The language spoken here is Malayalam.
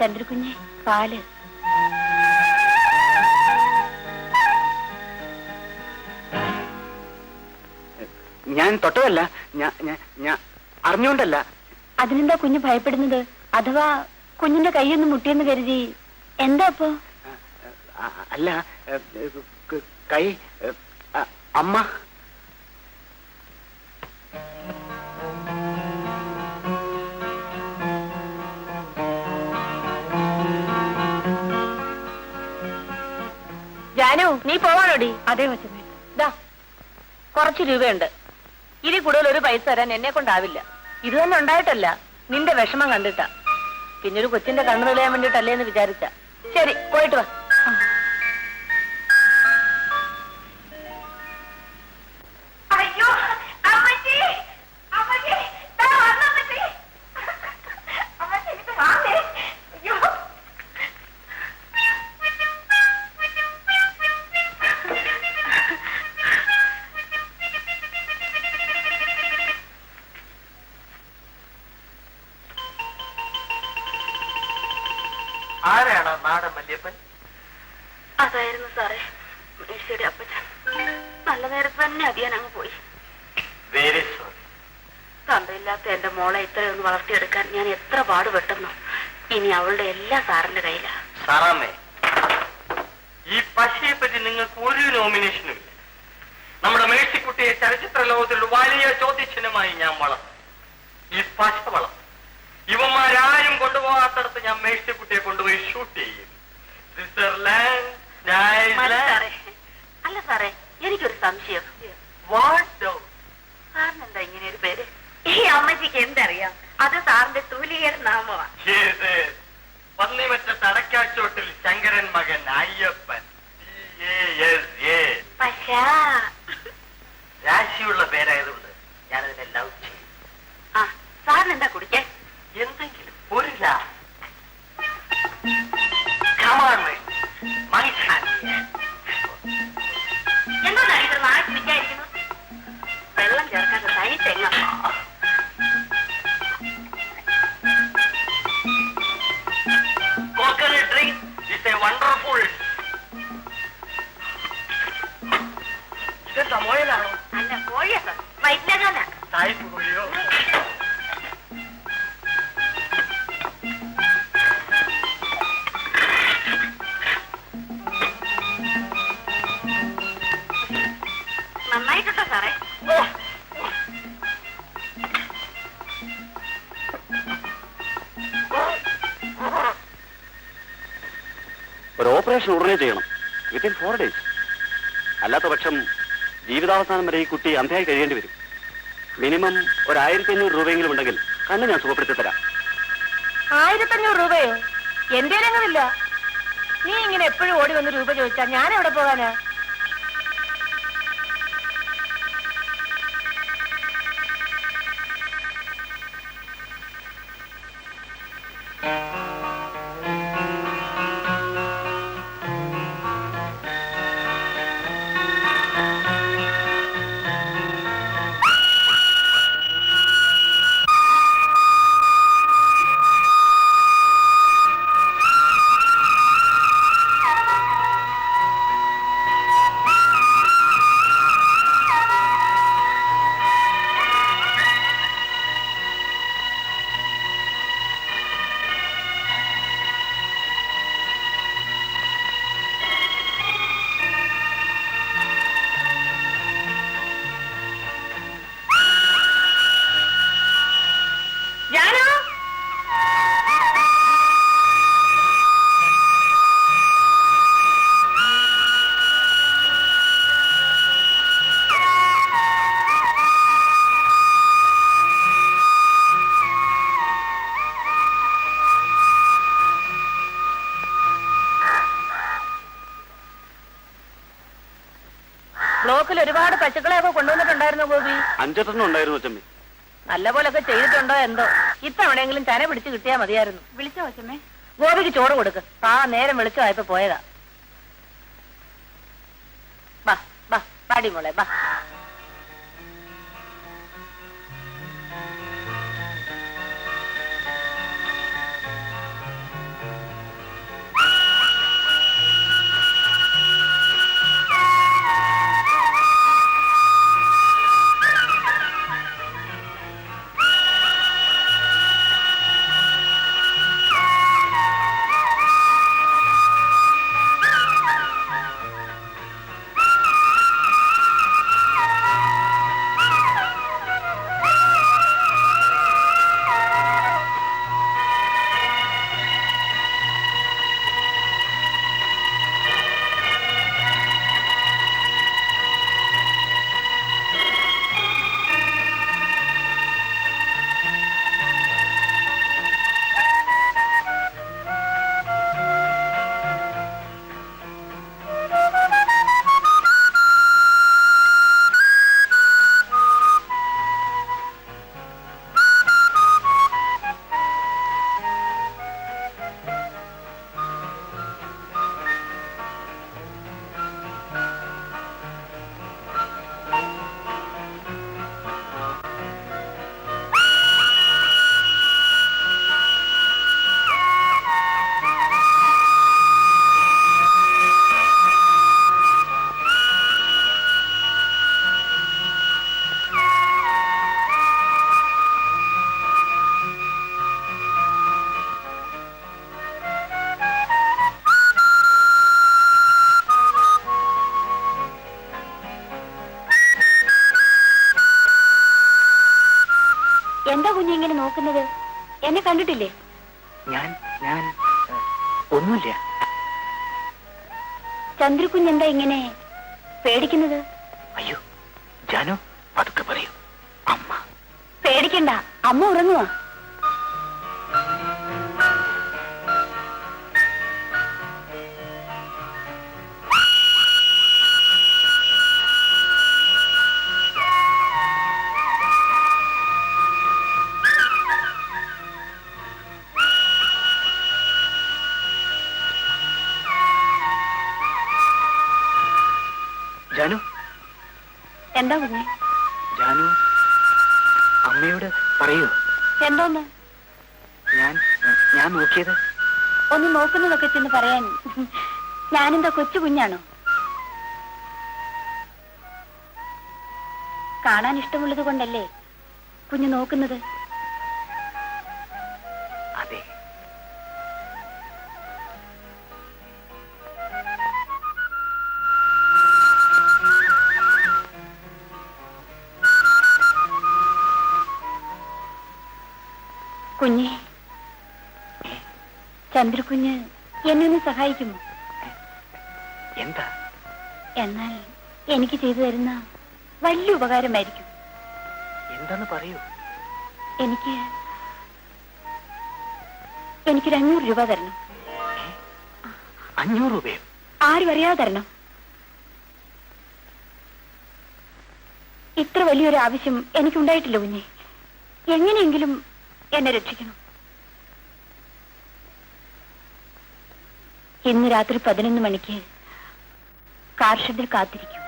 ചന്ദ്രകുഞ്ഞെ, പാല്. ഞാൻ തൊട്ടതല്ല, ഞാൻ അറിഞ്ഞുകൊണ്ടല്ല. അതിനെന്താ കുഞ്ഞ് ഭയപ്പെടുന്നത്? അഥവാ കുഞ്ഞിന്റെ കൈയൊന്ന് മുട്ടിയെന്ന് കരുതി എന്താ അപ്പോ? അല്ല, കൈ അമ്മ. ജാനു, നീ പോവാണോടി? അതേ കൊച്ചമ്മേ. ദാ കുറച്ച് രൂപയുണ്ട്. ഇനി കൂടുതൽ ഒരു പൈസ തരാൻ എന്നെ കൊണ്ടാവില്ല. ഇത് തന്നെ ഉണ്ടായിട്ടല്ല, നിന്റെ വിഷമം കണ്ടിട്ടാ. പിന്നെ ഒരു കൊച്ചിന്റെ കണ്ണു തെളിയാൻ വേണ്ടിട്ടല്ലേ എന്ന് വിചാരിച്ച. ശരി, പോയിട്ട് വാ. ആരാണ് നാടൻ മല്യപ്പൻ? അതായിരുന്നു സാറേ, മേഴ്സിയുടെ അപ്പച്ചൻ. നല്ല നേരത്ത് തന്നെ അതിയാൻ അങ്ങ് പോയി. Very sorry. തന്തയില്ലാത്ത എന്റെ മോളെ ഇത്രയൊന്ന് വളർത്തിയെടുക്കാൻ ഞാൻ എത്ര പാടുപെട്ടെന്നോ. ഇനി അവളുടെ എല്ലാ സാറിന്റെ കയ്യിലാ. സാറാമ്മേ, ഈ പശയെ പറ്റി നിങ്ങൾക്ക് ഒരു നോമിനേഷനും ഇല്ല. നമ്മുടെ മേഴ്സിക്കുട്ടിയെ ചലച്ചിത്ര ലോകത്തിൽ വലിയ ചോദ്യചിഹ്നമായി ഞാൻ വളർത്തും. ഈ പശ വളർത്തും. ഇവന്മാരാരും കൊണ്ടുപോകാത്തടത്ത് ഞാൻ മേഴ്സിക്കുട്ടിയെ കൊണ്ടുപോയി ഷൂട്ട് ചെയ്യും. സ്വിറ്റ്സർലാൻഡ്. അല്ല സാറേ, എനിക്കൊരു സംശയം. സാറിന് എന്താ ഇങ്ങനെ ഒരു പേര്? ഈ അമ്മച്ചിക്ക് എന്തറിയാം? അത് സാറിന്റെ തൂലികയുടെ നാമമാണ്. പന്നിമറ്റ തടക്കാച്ചോട്ടിൽ ശങ്കരൻ മകൻ അയ്യപ്പൻ. രാശിയുള്ള പേരായതുകൊണ്ട് ഞാനതിനെ ലവ് ചെയ്യും. ആ, സാറിന് എന്താ കുടിക്കാൻ? എന്തെങ്കിലും ഒരു ഗ്ലാസ്. എന്താ ഇത് നാളെ വിചാരിക്കുന്നു? വെള്ളം ചേർക്കാത്ത തനി തെങ്ങ. Coconut drink is a wonderful. ഇതെന്താ മോയലാണോ? അല്ല, കോഴിയാ സാർ. വൈദ്യകാല സായിപ്പ് കോഴിയോ? നന്നായിട്ടുണ്ടോ സാറേ? ഒരു ഓപ്പറേഷൻ ഉടനെ ചെയ്യണം, വിത്തിൻ 4 days. അല്ലാത്ത പക്ഷം ജീവിതാവസാനം വരെ ഈ കുട്ടി അന്ധയായി കഴിയേണ്ടി വരും. മിനിമം ഒരു 1500 രൂപയെങ്കിലും ഉണ്ടെങ്കിൽ കണ്ണ് ഞാൻ സുഖപ്പെടുത്തി തരാം. 1500 രൂപയോ? എന്റെ രംഗമില്ല. നീ ഇങ്ങനെ എപ്പോഴും ഓടി വന്ന് രൂപ ചോദിച്ചാ ഞാൻ എവിടെ പോകാനാ? ബ്ലോക്കിൽ ഒരുപാട് പശുക്കളെയൊക്കെ കൊണ്ടുവന്നിട്ടുണ്ടായിരുന്നു ഗോപി. 5 ഉണ്ടായിരുന്നു അച്ചമ്മേ. നല്ല പോലൊക്കെ ചെയ്തിട്ടുണ്ടോ എന്തോ. ഇത്തവണയെങ്കിലും ചന പിടിച്ച് കിട്ടിയാ മതിയായിരുന്നു. വിളിച്ചോ അച്ചമ്മേ? ഗോപിക്ക് ചോറ് കൊടുക്ക്. നേരം വെളിച്ചമായപ്പോ പോയതാ. ബാ ബാ പാടി മോളെ ബാ. ഇങ്ങനെ നോക്കുന്നത്? എന്നെ കണ്ടിട്ടില്ലേ? ഞാൻ ഞാൻ ഒന്നുമില്ല. ചന്ദ്രകുഞ്ഞെന്താ ഇങ്ങനെ പേടിക്കുന്നത്? അയ്യോ ജാനു, പതുക്കെ പറയൂ. അമ്മ പേടിക്കണ്ട, അമ്മ ഉറങ്ങുവാ. ജാനു, എന്താ കുഞ്ഞെ? ജാനു അമ്മയോട് പറയൂ. എന്തോന്ന്? ഞാൻ ഞാൻ നോക്കിയത്. ഒന്ന് നോക്കുന്നതൊക്കെ ചെന്ന് പറയാൻ ഞാനെന്താ കൊച്ചു കുഞ്ഞാണോ? കാണാൻ ഇഷ്ടമുള്ളത് കൊണ്ടല്ലേ കുഞ്ഞ് നോക്കുന്നത്? അതെ. കുഞ്ഞെ, ചന്ദ്രകുഞ്ഞ് എന്നെ ഒന്ന് സഹായിക്കുമോ? എന്താ? എന്നാൽ എനിക്ക് ചെയ്തു തരുന്ന വലിയ ഉപകാരമായിരിക്കും. എന്താന്ന് പറയൂ. എനിക്കൊരു 500 രൂപ തരണം. 500 രൂപയോ? ആരും അറിയാതെ തരണം. ഇത്ര വലിയൊരു ആവശ്യം എനിക്കുണ്ടായിട്ടില്ല കുഞ്ഞെ. എങ്ങനെയെങ്കിലും എന്നെ രക്ഷിക്കണം. ഇന്ന് രാത്രി 11 മണിക്ക് കാർ ഷെഡിൽ കാത്തിരിക്കും.